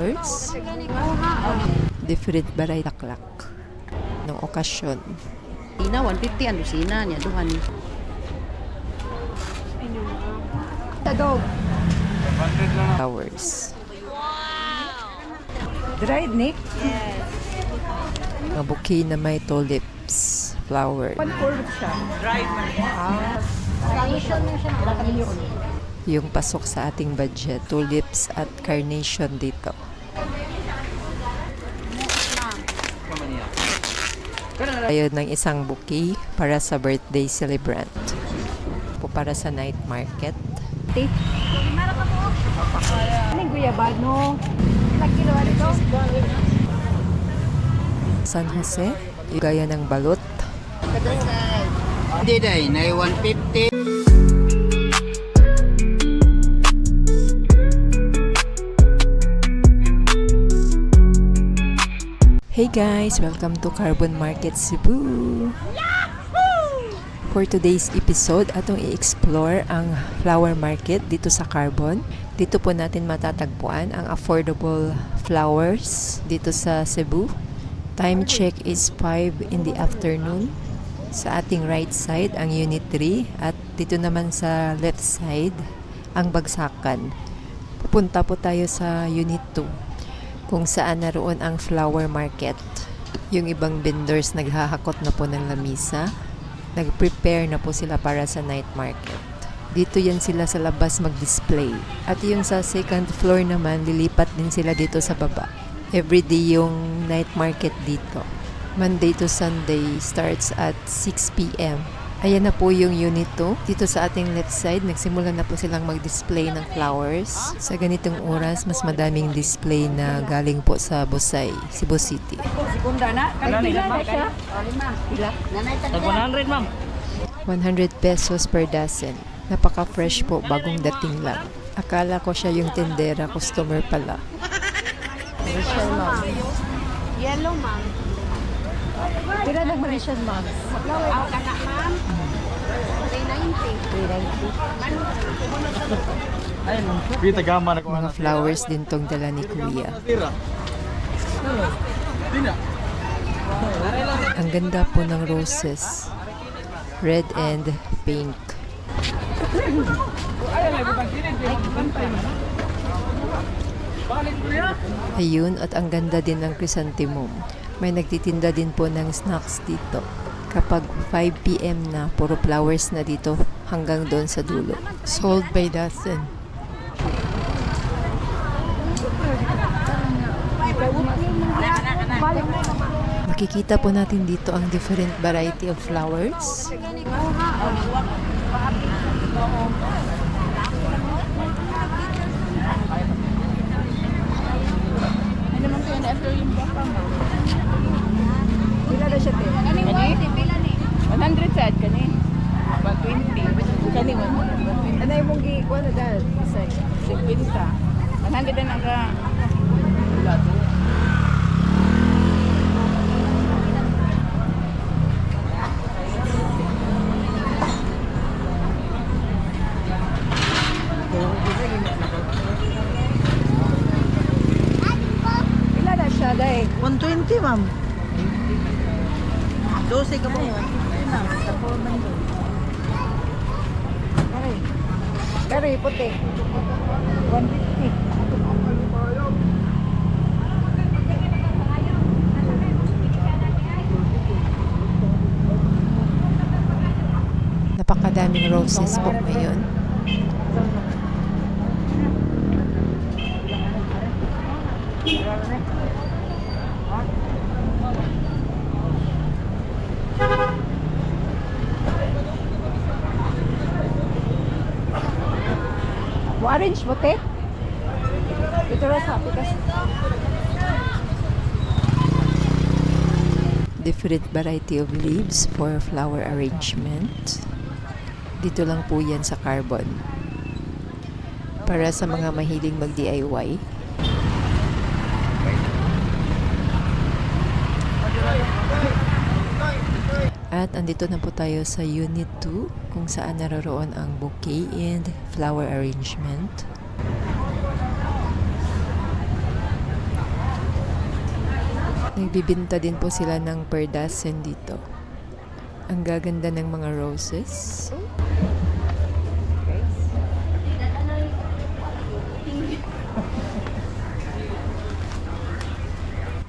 First, different variety laklak ng okasyon. Ina 150 ang dosina niya duhan. Tadog. Flowers. Dried, Nick? Mga bouquet na may tulips, flower. 1/4 siya. Yung pasok sa ating budget, tulips at carnation dito. Ayun ng isang bouquet para sa birthday celebrant. Para sa night market. Anong guyabano? Ilang kilo ito? San Jose, yung gaya ng balot. Hindi day, na 150. Hey guys! Welcome to Carbon Market Cebu! For today's episode, atong i-explore ang flower market dito sa Carbon. Dito po natin matatagpuan ang affordable flowers dito sa Cebu. Time check is 5 in the afternoon. Sa ating right side, ang Unit 3 at dito naman sa left side, ang Bagsakan. Pupunta po tayo sa Unit 2 kung saan naroon ang flower market. Yung ibang vendors naghahakot na po ng lamisa. Nag-prepare na po sila para sa night market. Dito yan sila sa labas mag-display. At yung sa second floor naman, lilipat din sila dito sa baba. Everyday yung night market dito. Monday to Sunday starts at 6 p.m. Ayan na po yung Unit 2. Dito sa ating left side, nagsimula na po silang mag-display ng flowers. Sa ganitong oras, mas madaming display na galing po sa Busay, Cebu City. Sekunda na? Pila na siya? Pila? 100 ma'am. 100 pesos per dozen. Napaka-fresh po, bagong dating lang. Akala ko siya yung tendera, customer pala. Yellow ma'am. Pila ng Malaysian ma'am? Aw kana ma'am. 390. Mga flowers din tong dala ni Kuya. Ang ganda po ng roses. Red and pink. Ayun, at ang ganda din ng chrysanthemum. May nagtitinda din po ng snacks dito. Kapag 5 p.m. na, puro flowers na dito hanggang doon sa dulo. Sold by dozen. Makikita po natin dito ang different variety of flowers. Pila na siya, te? Kani 100 sad kani. 120. Kani 120. Ano yung mong gikuha na dahil? Isay. 50. 100 na nga. Pila na siya, dahil? 120 ma'am. 12 ka ba? 150 na. Sa forman doon. Kari, puti. 150. Napakadaming roses po ngayon. Orange, puti. Ito rin sa apitas. Different variety of leaves for flower arrangement. Dito lang po yan sa Carbon. Para sa mga mahiling mag-DIY. At andito na po tayo sa Unit 2 kung saan naroroon ang bouquet and flower arrangement. Nagbibinta din po sila ng per dozen dito. Ang gaganda ng mga roses.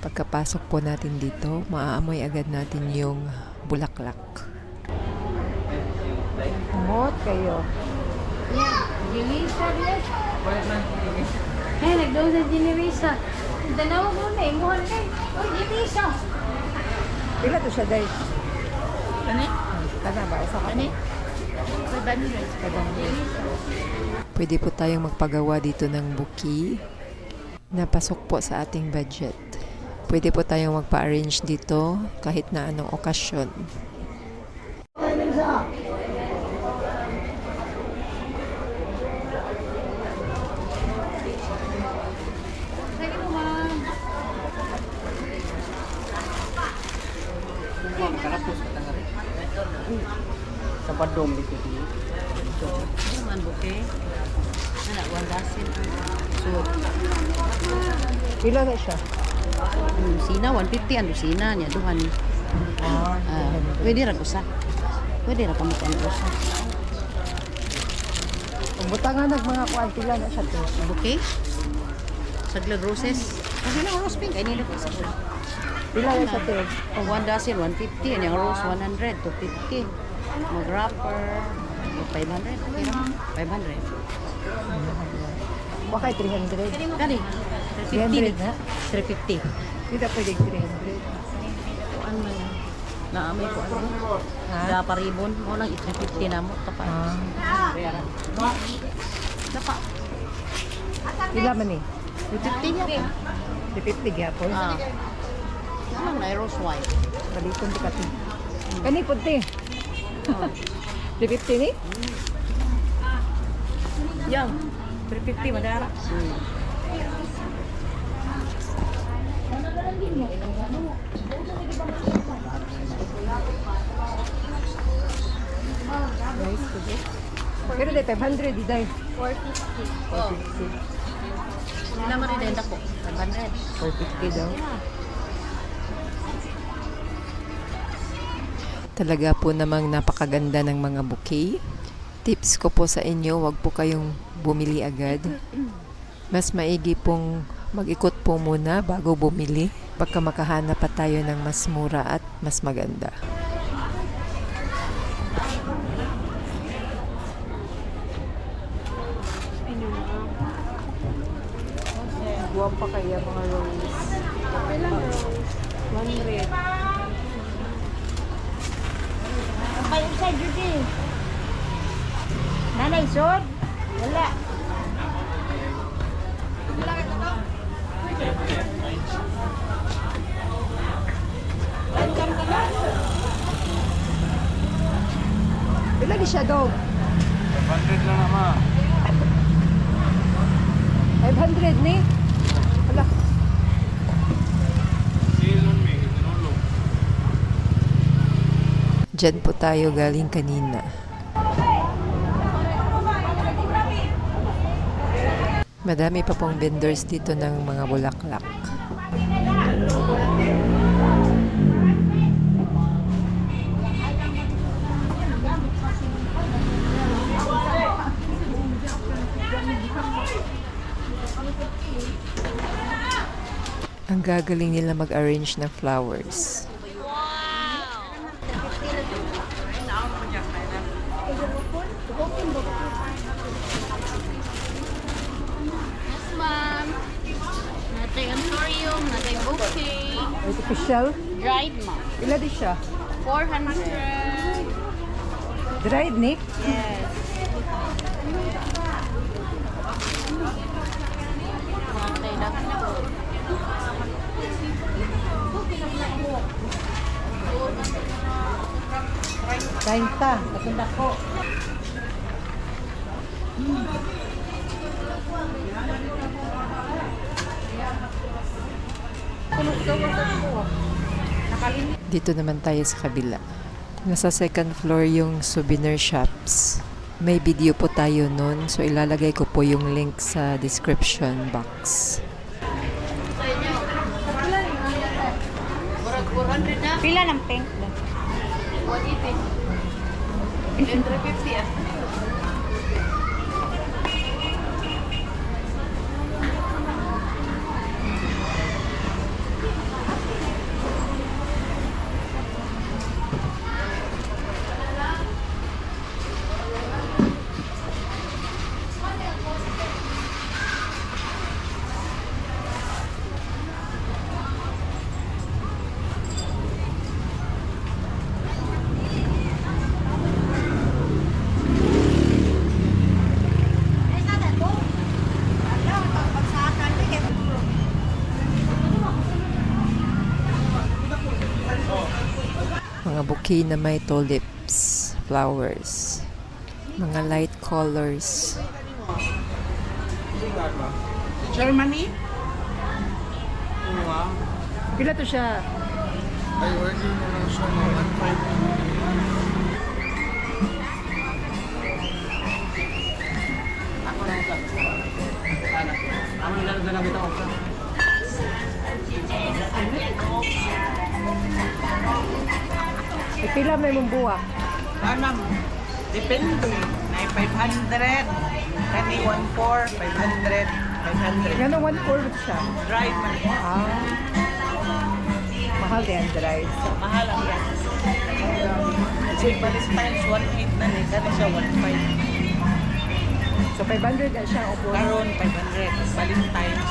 Pagkapasok po natin dito, maaamoy agad natin yung bulaklak. Mot kayo. Ginisa rin. Eh, nagdoon sa ginisa. Dalawa mo na, imuhan na. Uy, ginisa. Pila to siya dahil. Kani? Kana ba? Isa ka Kani? pa. Pwede po tayong magpagawa dito ng bouquet na pasok po sa ating budget. Pwede po tayong magpa-arrange dito kahit na anong okasyon. Sige mo, ma'am. Sa padong dito. Naman buke. Anak, wandasin. So, Pila na siya. Sina, 150 ang Lucina niya, duhan. Pwede ra usa. Pwede ra kamot ang usa. Ang butangan ng mga kuan pila na siya to. Buke? Saglag roses. Kasi lang rose pink. Ay nila ko sa ulo. Pila na siya to. Ang one dozen, 150. Ang rose, 100, 250. Mag-wrapper, 500. Okay na? 500. Bakay 300. Kani? 300 na? 350. Hindi pwede 300. Kuan man. Naamay ko ano? Ha? Da paribon. Mo lang 350 na mo. Tapa. Pera. Tapa. Pila man eh. 250 niya pa. 350 gyapon. Ano na rose white? Baliton di kati. Kani puti. 350 ni? Yang. 350 madara. Nice to do. Pero dahil 500 di dahil. 450. Oh. Sila man rin ko. 500. 450 daw. Talaga po namang napakaganda ng mga bouquet. Tips ko po sa inyo, wag po kayong bumili agad. Mas maigi pong mag-ikot po muna bago bumili. Pagka makahanap pa tayo ng mas mura at mas maganda. Buwan pa kaya mga rose. Kailan rose? 100. May inside duty. Nanay, sod? Wala. Pila di siya dog? 500 lang naman. 500 ni? Ala. Diyan po tayo galing kanina. Madami pa pong vendors dito ng mga bulaklak. Ang gagaling nila mag-arrange ng flowers. Yes, ma'am. Natay antorium, natay bouquet. Artificial. Dried, ma'am. Pila di siya? 400. Dried ni? Yes. Natay lang po. Kain ta. Katunda ko. Dito naman tayo sa kabila. Nasa second floor yung souvenir shops. May video po tayo nun, so ilalagay ko po yung link sa description box. Pila ng pink? 350 ah. Mga bouquet na may tulips, flowers, mga light colors. Germany? Pila to siya? Ay, working mo lang siya ng 1.5. Pila may mong buwak? Ma'am, depende. May 500, kani 1.4, 500, 500. Gano'n 1/4 siya? Drive man. Ah. Mahal yan, dry. Mahal ang yan. Kasi Palestine's 1.8 na ni, kani siya 1.5. So 500 na siya, opo. Karon 500. Valentine's.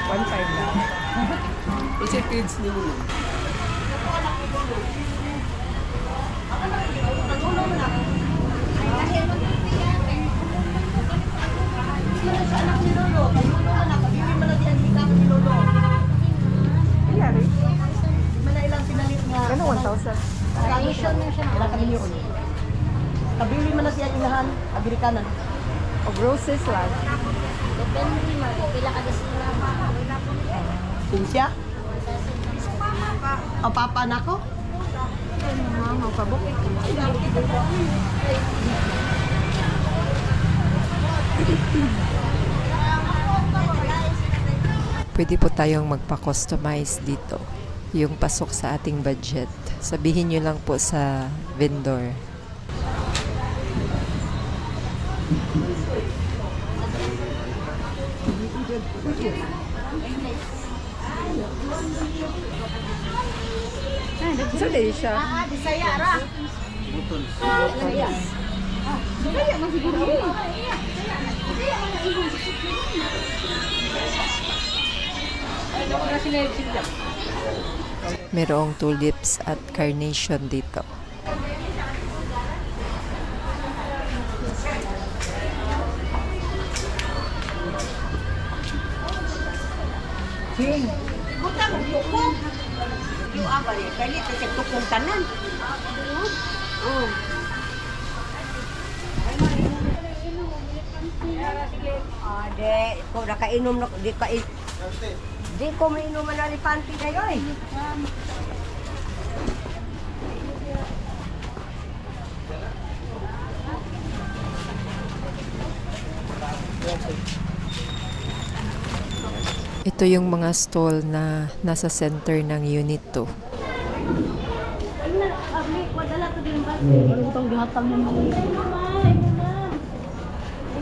1.5 na. Kasi kids niyo. Iyari. Gano'n 1,000? Tradition na siya. Kabili man na siya inahan, Amerikanan. O roses lang. Depende mo. Pila ka sila. Sinsya? O papa na ko? Mga pabok. Pwede po tayong magpa-customize dito. Yung pasok sa ating budget. Sabihin nyo lang po sa vendor. So, din siya. Merong tulips at carnation dito. Butang tukong. Yung abali, kaya ito sa tukong tanan. De, ko nakainom na, di ko mainom na alipanti kayo eh. Ito yung mga stall na nasa center ng unit 2.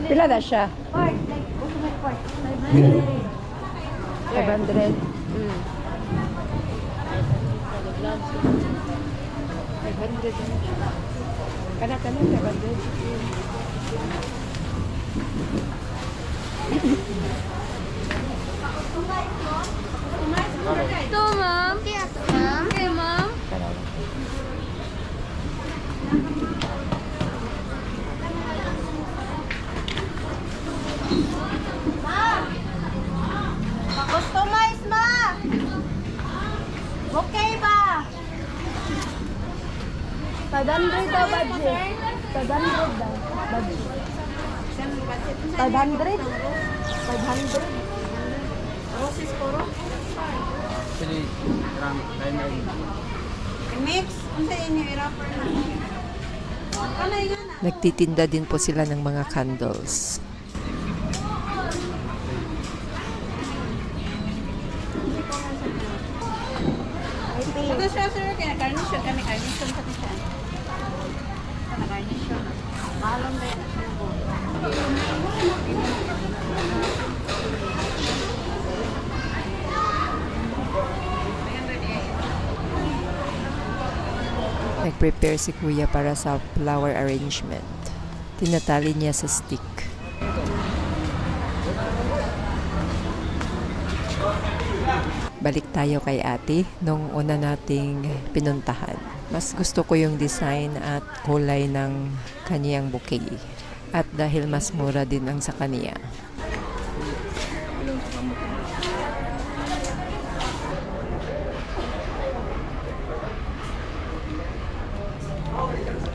Pila na siya? 500. 500 na siya. Kana 500. Ito, ma'am. Ma'am? Okay, ma'am. Customize ma! Okay ba? 500 daw budget. 500 daw budget. 500? 500? Roses puro? Actually, dahil Mix? Unsa inyo i-wrapper na? Kanay nga na. Nagtitinda din po sila ng mga candles. Ay, pink. Ito siya, sir. Kaya carnation kami. Carnation sa siya. Ito na carnation. Mahalong na yun. Nag-prepare si Kuya para sa flower arrangement. Tinatali niya sa stick. Balik tayo kay ate nung una nating pinuntahan. Mas gusto ko yung design at kulay ng kaniyang bouquet. At dahil mas mura din ang sa kaniya.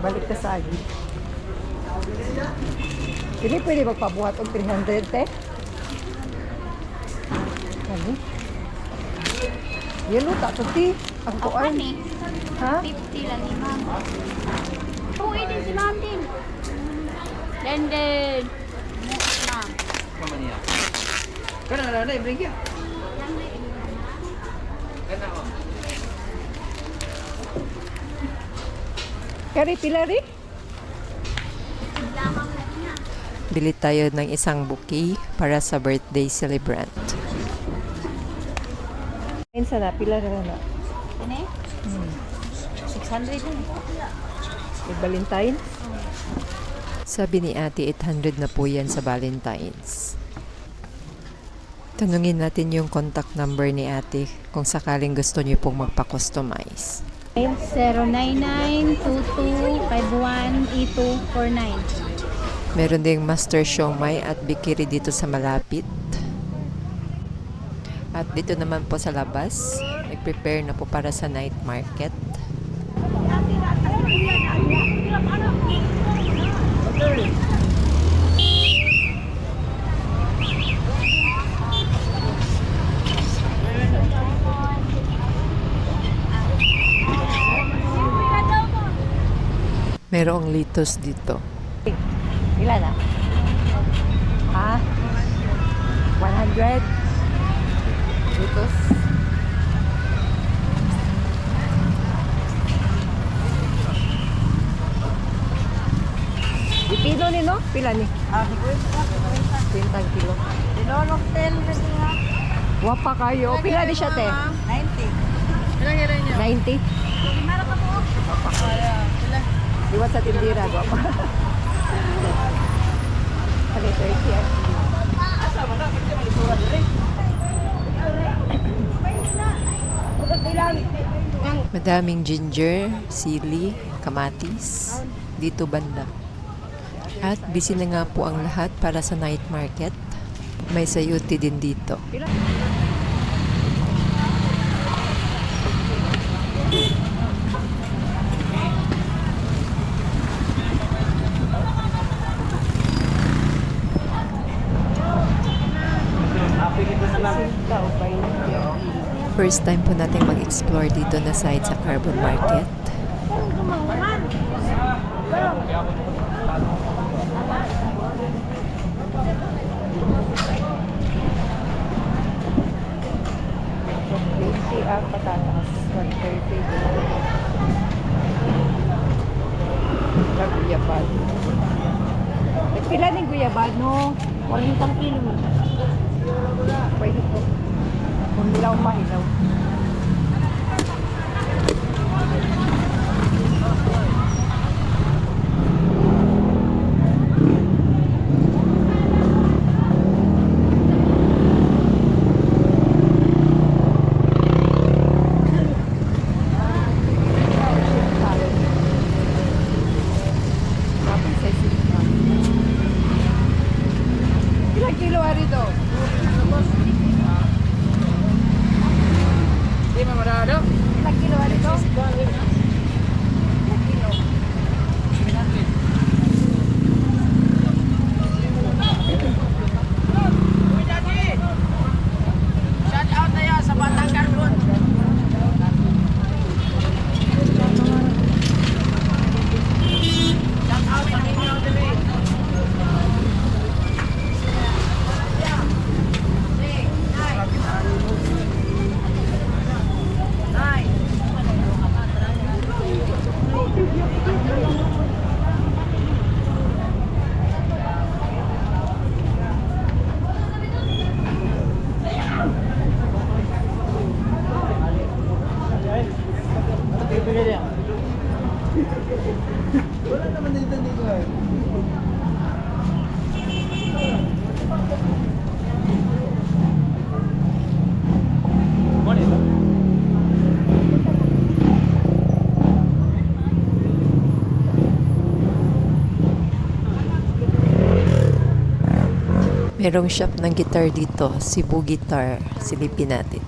Balik ka sa agi. Hindi pwede magpabuhat og 300, te? Ano? Yelo, ta, ti. Ang kuan. Ha? 50 lang ni ma'am. Uwi din si ma'am din. Then, ma'am. Kari pilari? Bili tayo ng isang bouquet para sa birthday celebrant. Ayun sana, pila na na. Ano eh? 600 din. Valentine? Sabi ni ate 800 na po yan sa Valentine's. Tanungin natin yung contact number ni ate kung sakaling gusto niyo pong magpa-customize. 09922518249. Meron ding master siomai at bikiri dito sa malapit. At dito naman po sa labas, nag-prepare na po para sa night market. Merong litos dito. Ilan na? Ha? 100? Litos? Ipino ni no? Pila ni? Ah, di ko ito. 20 kilo. Dinolok 10 kasi nga. Wapa kayo. Pila di siya te? 90. Ilang gira niyo? 90? Gimana ka po? Iwan sa tindira. Wapa. Kali 30 yan. Madaming ginger, sili, kamatis, dito banda. At busy na nga po ang lahat para sa night market. May sayuti din dito. First time po natin mag-explore dito na side sa Carbon Market. Ang patatas, 130. Guyabad. Pila ng guyabad, no? 40 kilo. Pwede po. Kung hilaw pa, hilaw. Ilang kilo ari to? Merong shop ng guitar dito, Cebu Guitar. Silipin natin.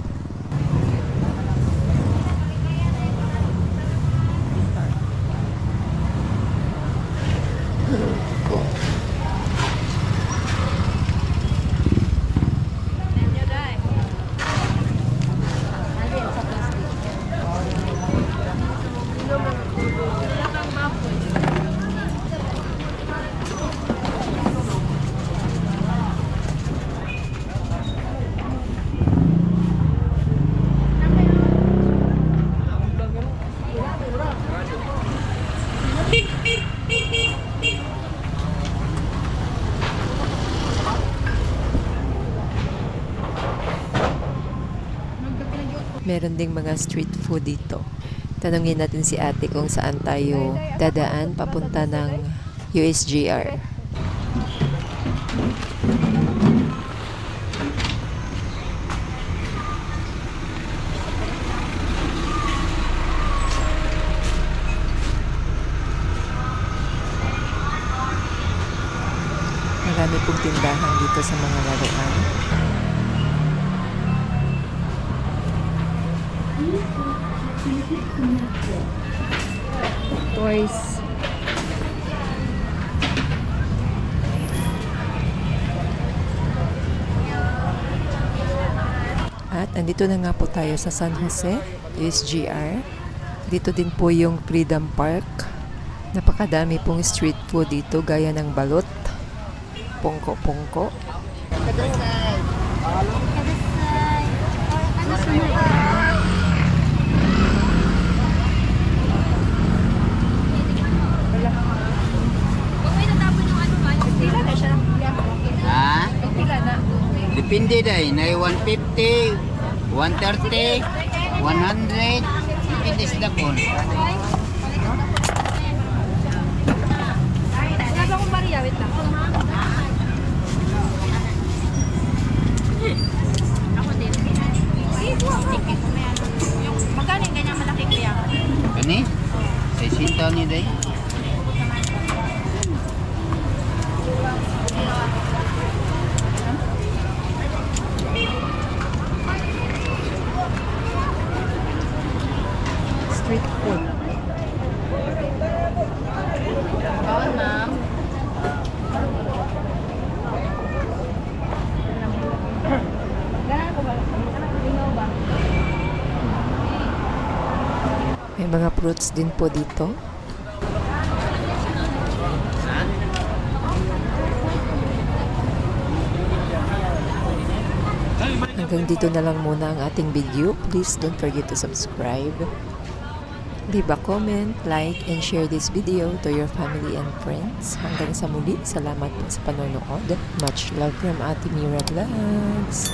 Meron ding mga street food dito. Tanungin natin si ate kung saan tayo dadaan papunta ng USGR. Marami pong tindahan dito sa mga laruan. Toys. At andito na nga po tayo sa San Jose, USGR. Dito din po yung Freedom Park. Napakadami pong street food dito gaya ng balot, pongko-pongko. Ha? Depende day, na 150, 130, 100, depende sa dakon. Magkano yung ganyan malaki kuya? Kani? 60 ni day. Street food. Bawal ma'am. May mga fruits din po dito. Hanggang dito na lang muna ang ating video. Please don't forget to subscribe. Leave a comment, like, and share this video to your family and friends. Hanggang sa muli, salamat po sa panonood. Much love from Ate Mira Vlogs.